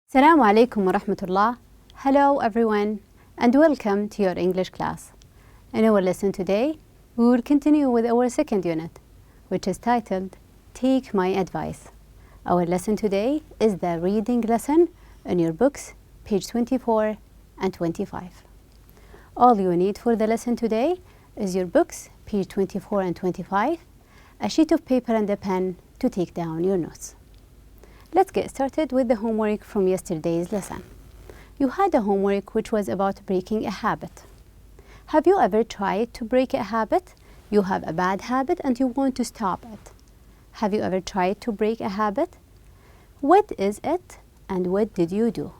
Assalamu alaikum wa rahmatullah. Hello everyone and welcome to your English class. In our lesson today, we will continue with our second unit, which is titled Take My Advice. Our lesson today is the reading lesson in your books, page 24 and 25. All you need for the lesson today is your books, page 24 and 25, a sheet of paper and a pen to take down your notes. Let's get started with the homework from yesterday's lesson. You had a homework which was about breaking a habit. Have you ever tried to break a habit? You have a bad habit and you want to stop it. Have you ever tried to break a habit? What is it and what did you do?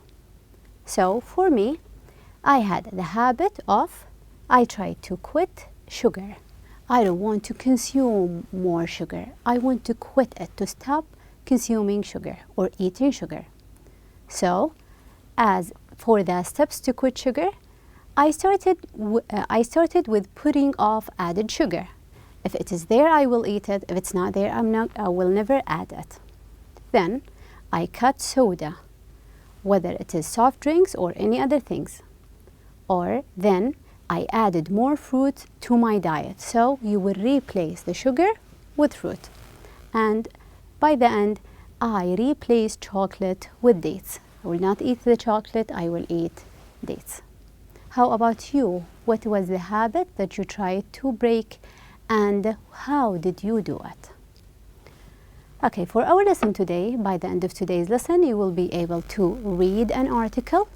So for me, I had the habit of I tried to quit sugar. I don't want to consume more sugar. I want to quit it, to stop consuming sugar or eating sugar. So, as for the steps to quit sugar, I started with putting off added sugar. If it is there, I will eat it. If it's not there, I will never add it. Then, I cut soda, whether it is soft drinks or any other things. Or then, I added more fruit to my diet. So, you will replace the sugar with fruit. And by the end, I replaced chocolate with dates. I will not eat the chocolate, I will eat dates. How about you? What was the habit that you tried to break and how did you do it? Okay, for our lesson today, by the end of today's lesson, you will be able to read an article.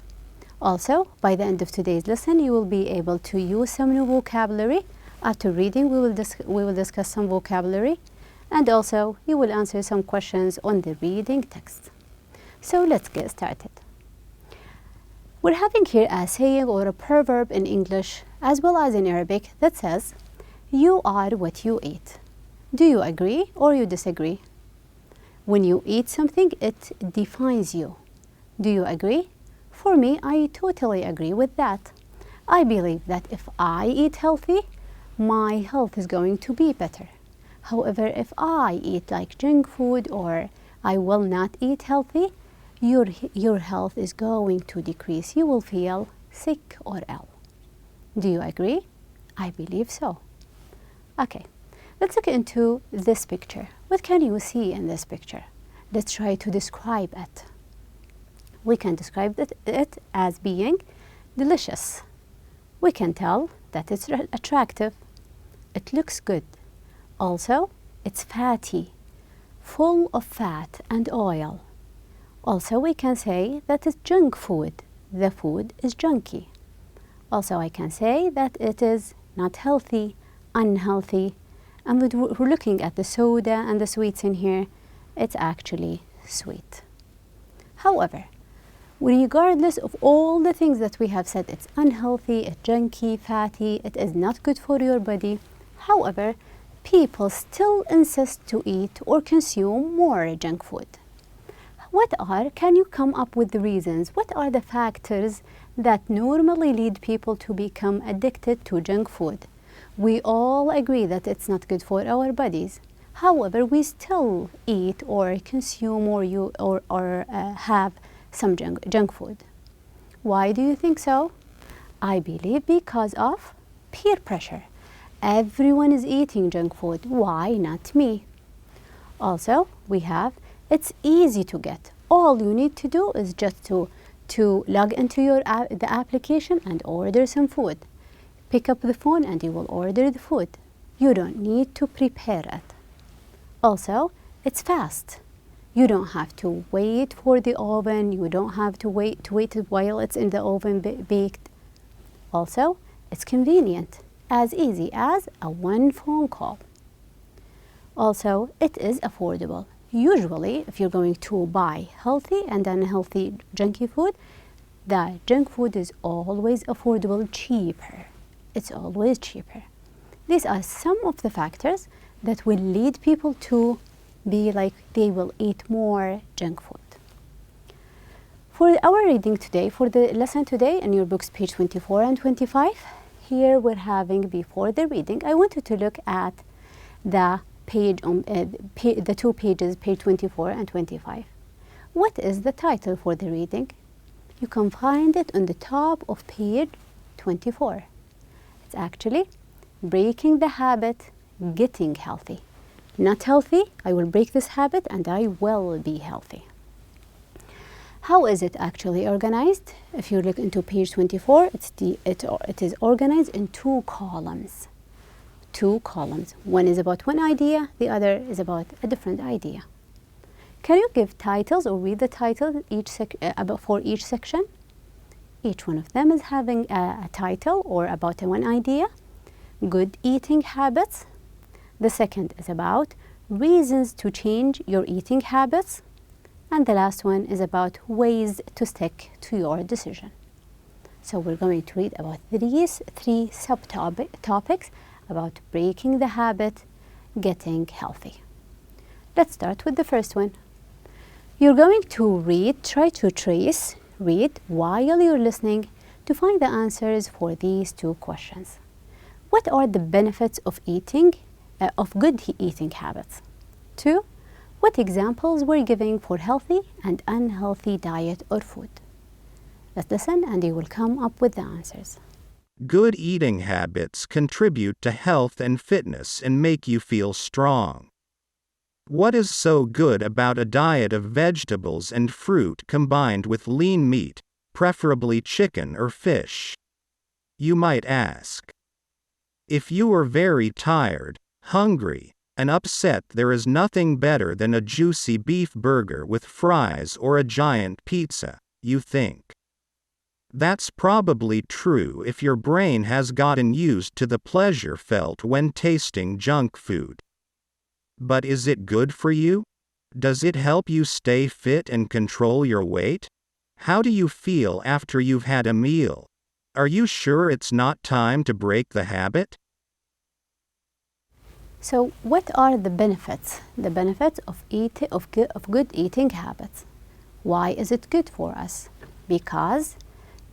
Also, by the end of today's lesson, you will be able to use some new vocabulary. After reading, we will discuss some vocabulary. And also, you will answer some questions on the reading text. So let's get started. We're having here a saying or a proverb in English as well as in Arabic that says, you are what you eat. Do you agree or you disagree? When you eat something, it defines you. Do you agree? For me, I totally agree with that. I believe that if I eat healthy, my health is going to be better. However, if I eat like junk food or I will not eat healthy, your health is going to decrease. You will feel sick or ill. Do you agree? I believe so. Okay, let's look into this picture. What can you see in this picture? Let's try to describe it. We can describe it as being delicious. We can tell that it's attractive. It looks good. Also, it's fatty, full of fat and oil. Also, we can say that it's junk food. The food is junky. Also, I can say that it is not healthy, unhealthy. And we're looking at the soda and the sweets in here. It's actually sweet. However, regardless of all the things that we have said, it's unhealthy, it's junky, fatty, it is not good for your body. However, people still insist to eat or consume more junk food. Can you come up with the reasons? What are the factors that normally lead people to become addicted to junk food? We all agree that it's not good for our bodies. However, we still eat or consume or have some junk food. Why do you think so? I believe because of peer pressure. Everyone is eating junk food. Why not me? Also, we have, it's easy to get. All you need to do is just to log into the application and order some food. Pick up the phone and you will order the food. You don't need to prepare it. Also, it's fast. You don't have to wait for the oven. You don't have to wait while it's in the oven baked. Also, it's convenient. As easy as one phone call. Also, it is affordable. Usually, if you're going to buy healthy and unhealthy junky food, the junk food is always affordable, cheaper. It's always cheaper. These are some of the factors that will lead people to be like they will eat more junk food. For our reading today, for the lesson today in your books, page 24 and 25, here we're having, before the reading, I wanted to look at the two pages, page 24 and 25. What is the title for the reading? You can find it on the top of page 24. It's actually Breaking the Habit, Getting Healthy. Not healthy, I will break this habit and I will be healthy. How is it actually organized? If you look into page 24, it is organized in two columns. Two columns. One is about one idea, the other is about a different idea. Can you give titles or read the title for each section? Each one of them is having a title or about one idea. Good eating habits. The second is about reasons to change your eating habits. And the last one is about ways to stick to your decision. So we're going to read about these three subtopics about breaking the habit, getting healthy. Let's start with the first one. You're going to try to read while you're listening to find the answers for these two questions. What are the benefits of good eating habits? 2. What examples we're giving for healthy and unhealthy diet or food? Let's listen and you will come up with the answers. Good eating habits contribute to health and fitness and make you feel strong. What is so good about a diet of vegetables and fruit combined with lean meat, preferably chicken or fish? You might ask. If you are very tired, hungry, and upset, there is nothing better than a juicy beef burger with fries or a giant pizza, you think. That's probably true if your brain has gotten used to the pleasure felt when tasting junk food. But is it good for you? Does it help you stay fit and control your weight? How do you feel after you've had a meal? Are you sure it's not time to break the habit? So what are the benefits? The benefits of good eating habits. Why is it good for us? Because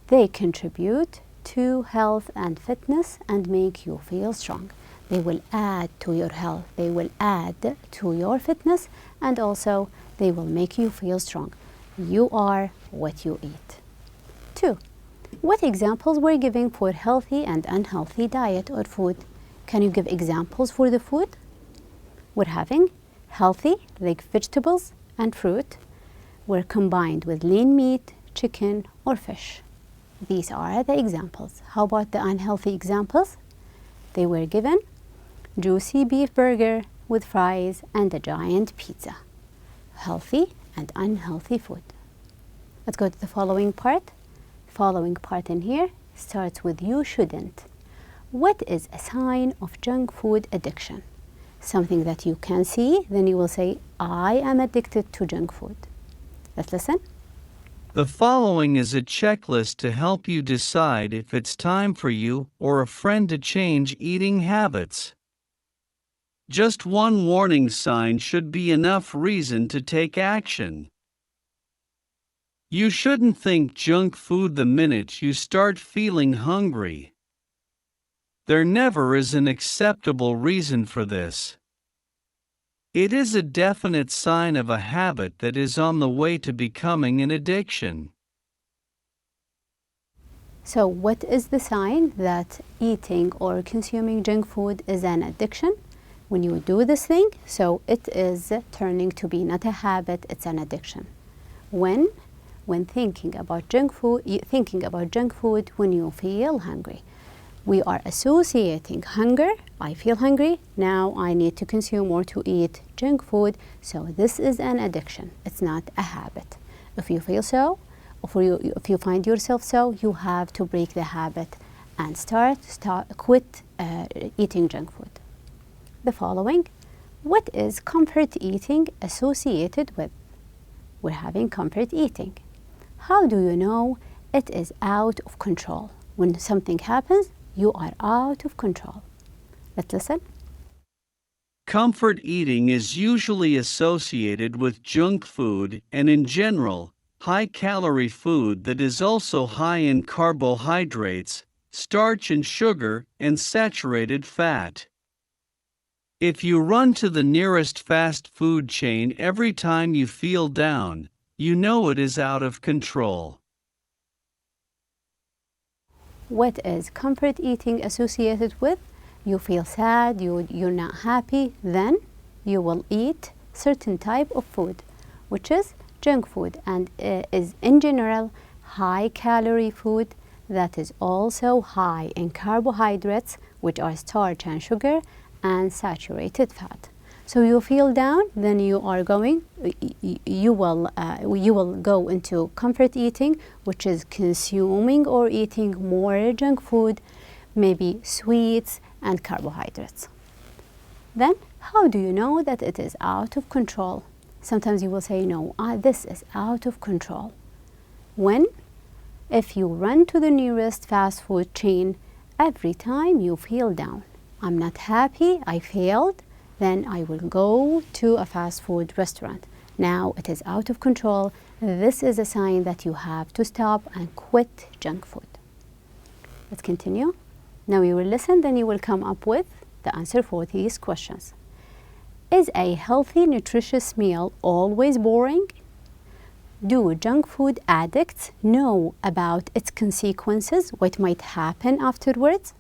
they contribute to health and fitness and make you feel strong. They will add to your health, they will add to your fitness, and also they will make you feel strong. You are what you eat. 2. What examples we're giving for healthy and unhealthy diet or food? Can you give examples for the food? We're having healthy, like vegetables and fruit, were combined with lean meat, chicken, or fish. These are the examples. How about the unhealthy examples? They were given juicy beef burger with fries and a giant pizza. Healthy and unhealthy food. Let's go to the following part. Following part in here starts with you shouldn't. What is a sign of junk food addiction? Something that you can see, then you will say, I am addicted to junk food. Let's listen. The following is a checklist to help you decide if it's time for you or a friend to change eating habits. Just one warning sign should be enough reason to take action. You shouldn't think junk food the minute you start feeling hungry. There never is an acceptable reason for this. It is a definite sign of a habit that is on the way to becoming an addiction. So what is the sign that eating or consuming junk food is an addiction? When you do this thing, so it is turning to be not a habit, it's an addiction. When thinking about junk food, when you feel hungry. We are associating hunger, I feel hungry, now I need to consume or to eat junk food, so this is an addiction, it's not a habit. If you feel so, if you find yourself so, you have to break the habit and quit eating junk food. The following, what is comfort eating associated with? We're having comfort eating. How do you know it is out of control? When something happens, you are out of control. Let's listen. Comfort eating is usually associated with junk food and, in general, high-calorie food that is also high in carbohydrates, starch and sugar, and saturated fat. If you run to the nearest fast food chain every time you feel down, you know it is out of control. What is comfort eating associated with? You feel sad, you're not happy, then you will eat certain type of food, which is junk food, and is in general high calorie food that is also high in carbohydrates, which are starch and sugar, and saturated fat. So you feel down, then you will go into comfort eating, which is consuming or eating more junk food, maybe sweets and carbohydrates. Then how do you know that it is out of control? Sometimes you will say, no, this is out of control. When? If you run to the nearest fast food chain every time you feel down. I'm not happy, I failed, then I will go to a fast food restaurant. Now it is out of control. This is a sign that you have to stop and quit junk food. Let's continue. Now you will listen, then you will come up with the answer for these questions. Is a healthy, nutritious meal always boring? Do junk food addicts know about its consequences, what might happen afterwards?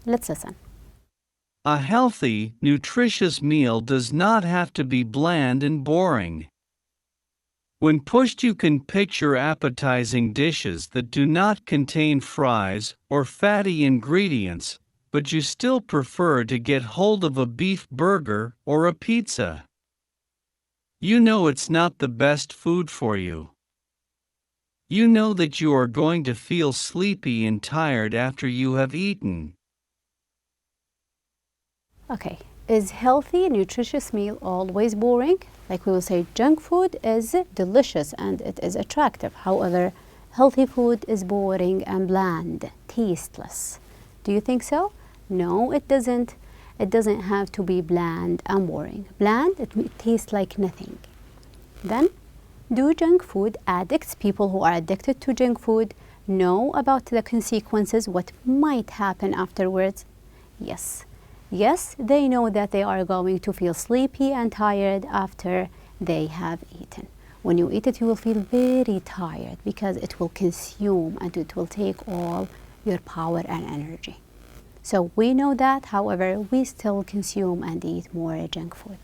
Let's listen. A healthy, nutritious meal does not have to be bland and boring. When pushed, you can picture appetizing dishes that do not contain fries or fatty ingredients, but you still prefer to get hold of a beef burger or a pizza. You know it's not the best food for you. You know that you are going to feel sleepy and tired after you have eaten. Okay, is healthy, nutritious meal always boring? Like we will say, junk food is delicious and it is attractive. However, healthy food is boring and bland, tasteless. Do you think so? No, it doesn't. It doesn't have to be bland and boring. Bland, it tastes like nothing. Then, do junk food addicts, people who are addicted to junk food, know about the consequences, what might happen afterwards? Yes. Yes, they know that they are going to feel sleepy and tired after they have eaten. When you eat it, you will feel very tired because it will consume and it will take all your power and energy. So we know that, however, we still consume and eat more junk food.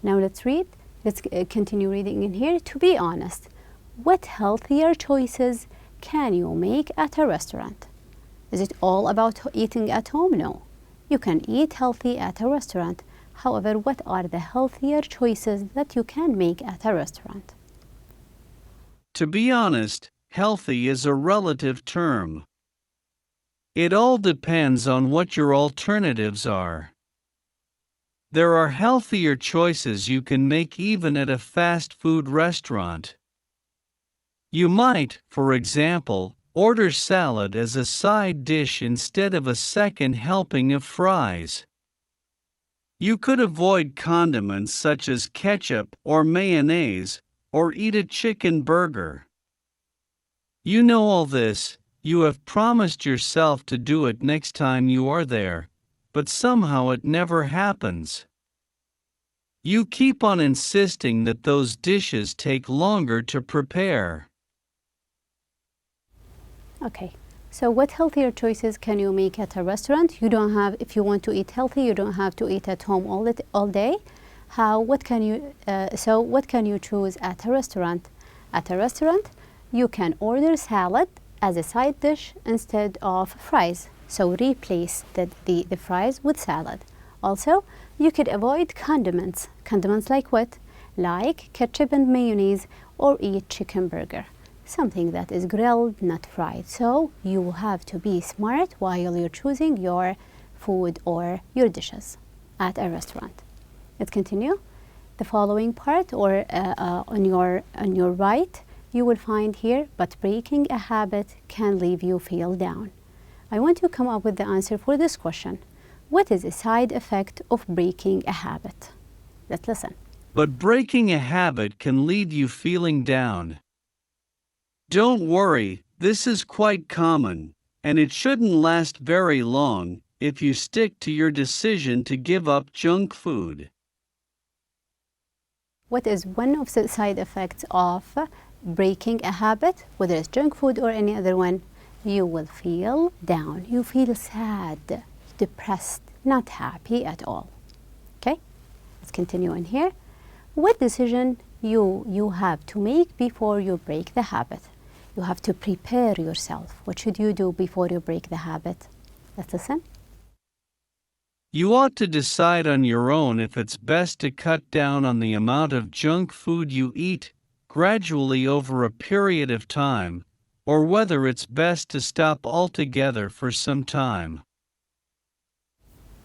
Now let's continue reading in here. To be honest, what healthier choices can you make at a restaurant? Is it all about eating at home? No. You can eat healthy at a restaurant. However, what are the healthier choices that you can make at a restaurant? To be honest, healthy is a relative term. It all depends on what your alternatives are. There are healthier choices you can make even at a fast food restaurant. You might, for example, order salad as a side dish instead of a second helping of fries. You could avoid condiments such as ketchup or mayonnaise, or eat a chicken burger. You know all this, you have promised yourself to do it next time you are there, but somehow it never happens. You keep on insisting that those dishes take longer to prepare. Okay, so what healthier choices can you make at a restaurant? You don't have, if you want to eat healthy, you don't have to eat at home all day. What can you choose at a restaurant? At a restaurant, you can order salad as a side dish instead of fries. So replace the fries with salad. Also, you could avoid condiments. Condiments like what? Like ketchup and mayonnaise, or eat chicken burger. Something that is grilled, not fried. So you have to be smart while you're choosing your food or your dishes at a restaurant. Let's continue. The following part, or on your right, you will find here, but breaking a habit can leave you feel down. I want you to come up with the answer for this question. What is a side effect of breaking a habit? Let's listen. But breaking a habit can leave you feeling down. Don't worry, this is quite common, and it shouldn't last very long if you stick to your decision to give up junk food. what is one of the side effects of breaking a habit, whether it's junk food or any other one? You will feel down. You feel sad, depressed, not happy at all. Okay, let's continue on here. What decision you have to make before you break the habit? You have to prepare yourself. What should you do before you break the habit? Let's listen. You ought to decide on your own if it's best to cut down on the amount of junk food you eat gradually over a period of time, or whether it's best to stop altogether for some time.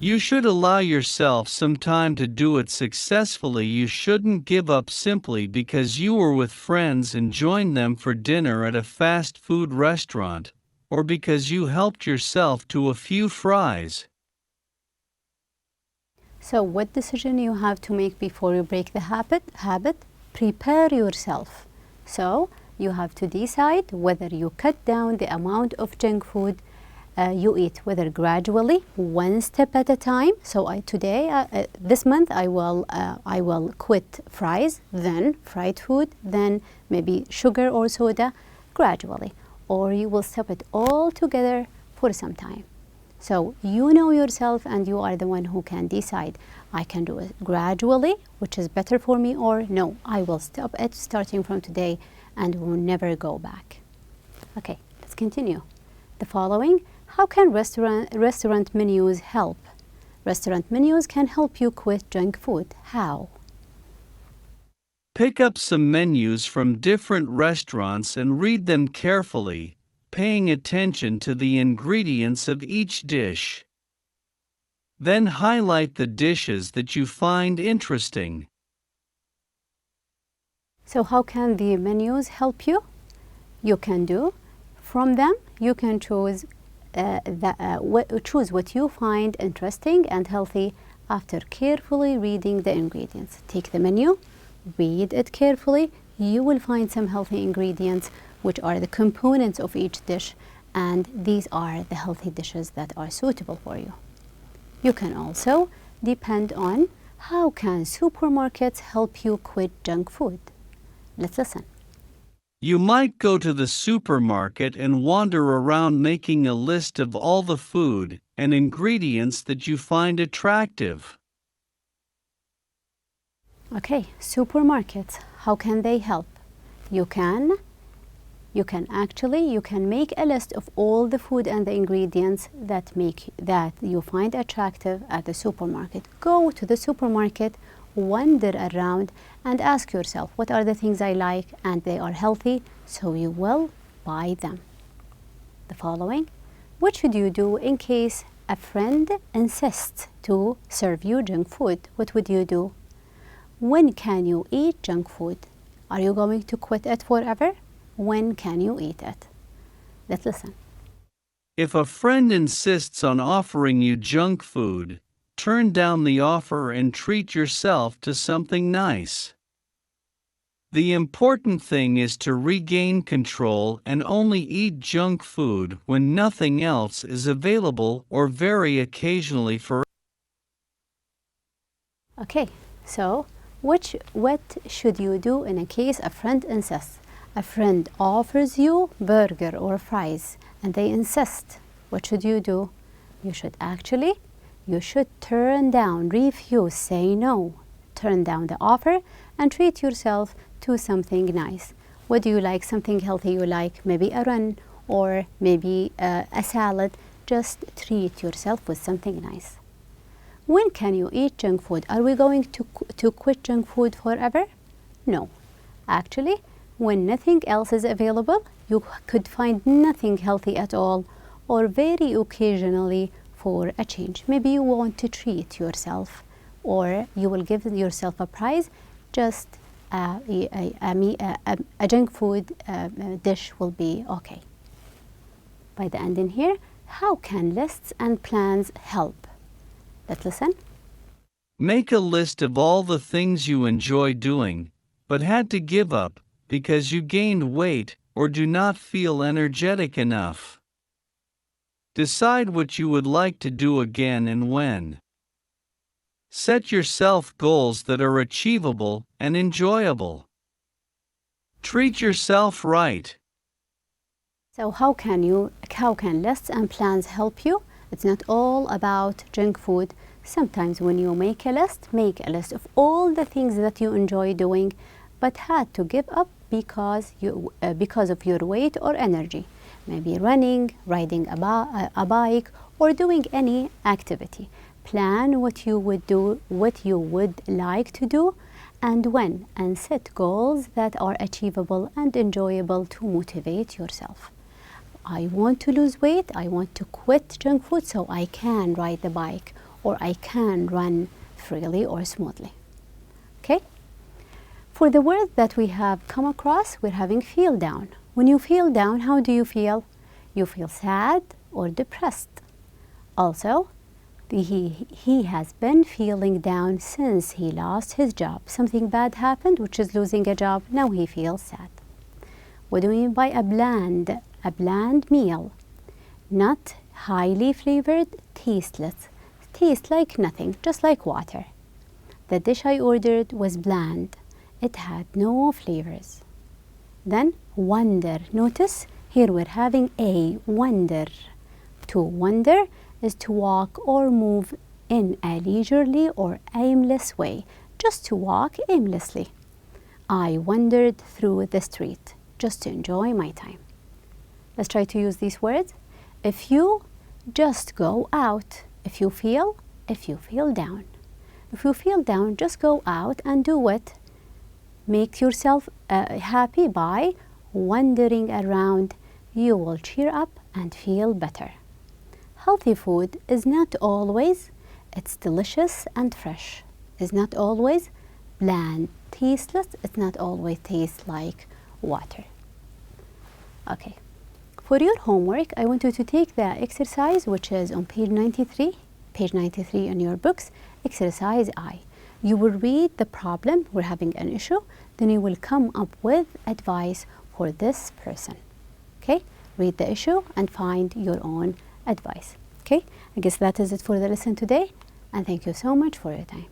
You should allow yourself some time to do it successfully. You shouldn't give up simply because you were with friends and joined them for dinner at a fast food restaurant, or because you helped yourself to a few fries. So what decision you have to make before you break the habit? Prepare yourself. So you have to decide whether you cut down the amount of junk food you eat, whether gradually, one step at a time. So this month I will quit fries, then fried food, then maybe sugar or soda, gradually. Or you will stop it all together for some time. So you know yourself and you are the one who can decide. I can do it gradually, which is better for me, or no, I will stop it starting from today and will never go back. Okay, let's continue. The following, how can restaurant menus help? Restaurant menus can help you quit junk food. How? Pick up some menus from different restaurants and read them carefully, paying attention to the ingredients of each dish. Then highlight the dishes that you find interesting. So how can the menus help you? You can do from them, you can choose what you find interesting and healthy after carefully reading the ingredients. Take the menu, read it carefully. You will find some healthy ingredients, which are the components of each dish, and these are the healthy dishes that are suitable for you. You can also depend on how can supermarkets help you quit junk food. Let's listen. You might go to the supermarket and wander around making a list of all the food and ingredients that you find attractive. Okay, supermarkets, how can they help? You can make a list of all the food and the ingredients that you find attractive at the supermarket. Go to the supermarket, wander around and ask yourself, what are the things I like and they are healthy, so you will buy them. The following, what should you do in case a friend insists to serve you junk food? What would you do? When can you eat junk food? Are you going to quit it forever? When can you eat it? Let's listen. If a friend insists on offering you junk food, turn down the offer and treat yourself to something nice. The important thing is to regain control and only eat junk food when nothing else is available or very occasionally for. Okay, so what should you do in a case a friend insists? A friend offers you burger or fries and they insist. What should you do? You should turn down, refuse, say no. Turn down the offer and treat yourself to something nice. What do you like? Something healthy you like? Maybe a run or maybe a salad. Just treat yourself with something nice. When can you eat junk food? Are we going to quit junk food forever? No. Actually, when nothing else is available, you could find nothing healthy at all, or very occasionally for a change. Maybe you want to treat yourself, or you will give yourself a prize. Just a junk food dish will be okay. By the end in here, how can lists and plans help? Let's listen. Make a list of all the things you enjoy doing, but had to give up because you gained weight or do not feel energetic enough. Decide what you would like to do again and when. Set yourself goals that are achievable and enjoyable. Treat yourself right. So how can lists and plans help you? It's not all about junk food. Sometimes when you make a list of all the things that you enjoy doing but had to give up because of your weight or energy. Maybe running, riding a bike, or doing any activity. Plan what you would do, what you would like to do, and when, and set goals that are achievable and enjoyable to motivate yourself. I want to lose weight, I want to quit junk food so I can ride the bike or I can run freely or smoothly. Okay? For the word that we have come across, we're having feel down. When you feel down, how do you feel? You feel sad or depressed. Also, he has been feeling down since he lost his job. Something bad happened, which is losing a job. Now he feels sad. What do we mean by a bland? A bland meal. Not highly flavored, tasteless. Tastes like nothing, just like water. The dish I ordered was bland. It had no flavors. Then wonder. Notice here we're having a wonder. To wonder is to walk or move in a leisurely or aimless way. Just to walk aimlessly. I wandered through the street just to enjoy my time. Let's try to use these words. If you just go out. If you feel down. If you feel down, just go out and do what? Make yourself happy by wandering around. You will cheer up and feel better. Healthy food is not always, it's delicious and fresh. It's not always bland, tasteless. It's not always taste like water. Okay. For your homework, I want you to take the exercise which is on page 93 in your books, exercise I. You will read the problem, we're having an issue, then you will come up with advice for this person. Okay? Read the issue and find your own advice. Okay? I guess that is it for the lesson today, and thank you so much for your time.